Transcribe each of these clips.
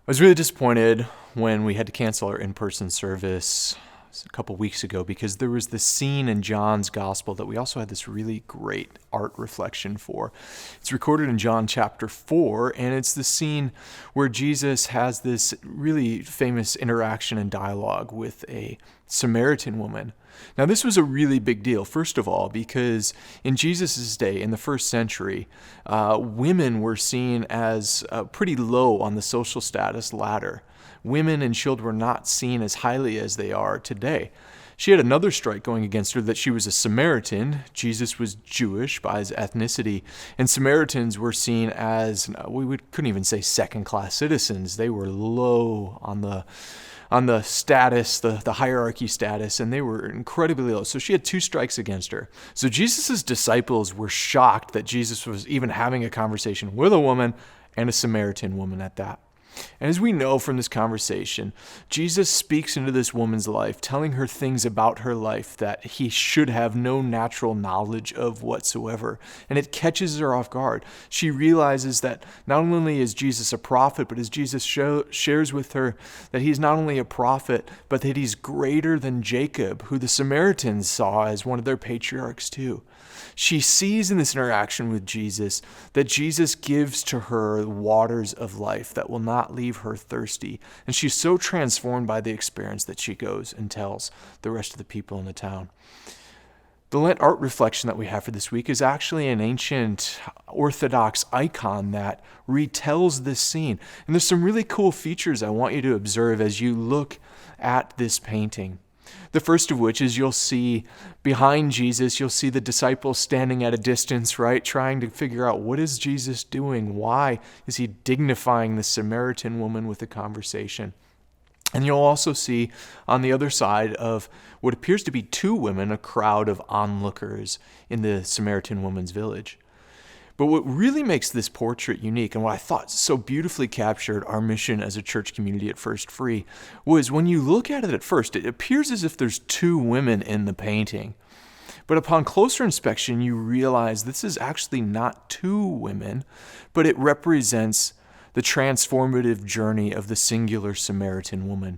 I was really disappointed when we had to cancel our in-person service a couple weeks ago because there was this scene in John's gospel that we also had this really great art reflection for. It's recorded in John chapter 4, and it's the scene where Jesus has this really famous interaction and dialogue with a Samaritan woman. Now, this was a really big deal, first of all, because in Jesus' day, in the first century, women were seen as pretty low on the social status ladder. Women and children were not seen as highly as they are today. She had another strike going against her that she was a Samaritan. Jesus was Jewish by his ethnicity, and Samaritans were seen as, couldn't even say second-class citizens. They were low on the status, the hierarchy status, and they were incredibly low. So she had two strikes against her. So Jesus' disciples were shocked that Jesus was even having a conversation with a woman, and a Samaritan woman at that. And as we know from this conversation, Jesus speaks into this woman's life, telling her things about her life that he should have no natural knowledge of whatsoever. And it catches her off guard. She realizes that not only is Jesus a prophet, but as Jesus shares with her that he's not only a prophet, but that he's greater than Jacob, who the Samaritans saw as one of their patriarchs too. She sees in this interaction with Jesus that Jesus gives to her waters of life that will not leave her thirsty. And she's so transformed by the experience that she goes and tells the rest of the people in the town. The Lent art reflection that we have for this week is actually an ancient Orthodox icon that retells this scene. And there's some really cool features I want you to observe as you look at this painting. The first of which is you'll see behind Jesus, you'll see the disciples standing at a distance, right? Trying to figure out, what is Jesus doing? Why is he dignifying the Samaritan woman with a conversation? And you'll also see on the other side of what appears to be two women, a crowd of onlookers in the Samaritan woman's village. But what really makes this portrait unique, and what I thought so beautifully captured our mission as a church community at First Free, was when you look at it at first, it appears as if there's two women in the painting. But upon closer inspection, you realize this is actually not two women, but it represents the transformative journey of the singular Samaritan woman.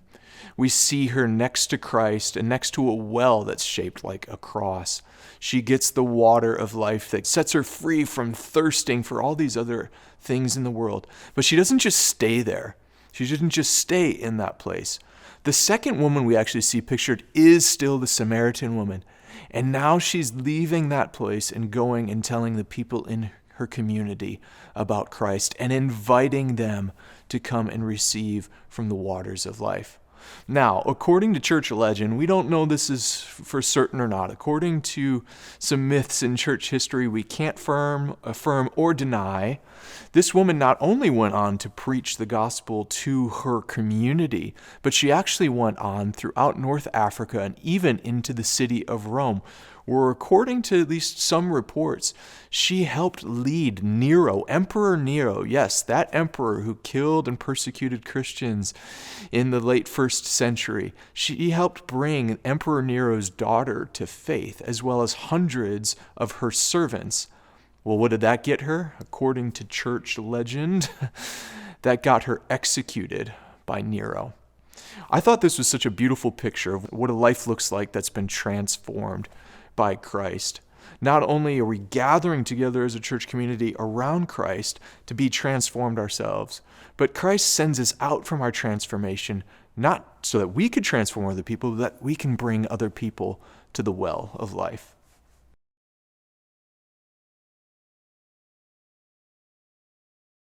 We see her next to Christ and next to a well that's shaped like a cross. She gets the water of life that sets her free from thirsting for all these other things in the world. But she doesn't just stay there. She didn't just stay in that place. The second woman we actually see pictured is still the Samaritan woman. And now she's leaving that place and going and telling the people in her community about Christ and inviting them to come and receive from the waters of life. Now, according to church legend, we don't know this is for certain or not. According to some myths in church history, we can't affirm or deny. This woman not only went on to preach the gospel to her community, but she actually went on throughout North Africa and even into the city of Rome, where, according to at least some reports, she helped lead Nero, Emperor Nero, yes, that emperor who killed and persecuted Christians in the late first century. She helped bring Emperor Nero's daughter to faith, as well as hundreds of her servants. Well, what did that get her? According to church legend, that got her executed by Nero. I thought this was such a beautiful picture of what a life looks like that's been transformed by Christ. Not only are we gathering together as a church community around Christ to be transformed ourselves, but Christ sends us out from our transformation, not so that we could transform other people, but that we can bring other people to the well of life.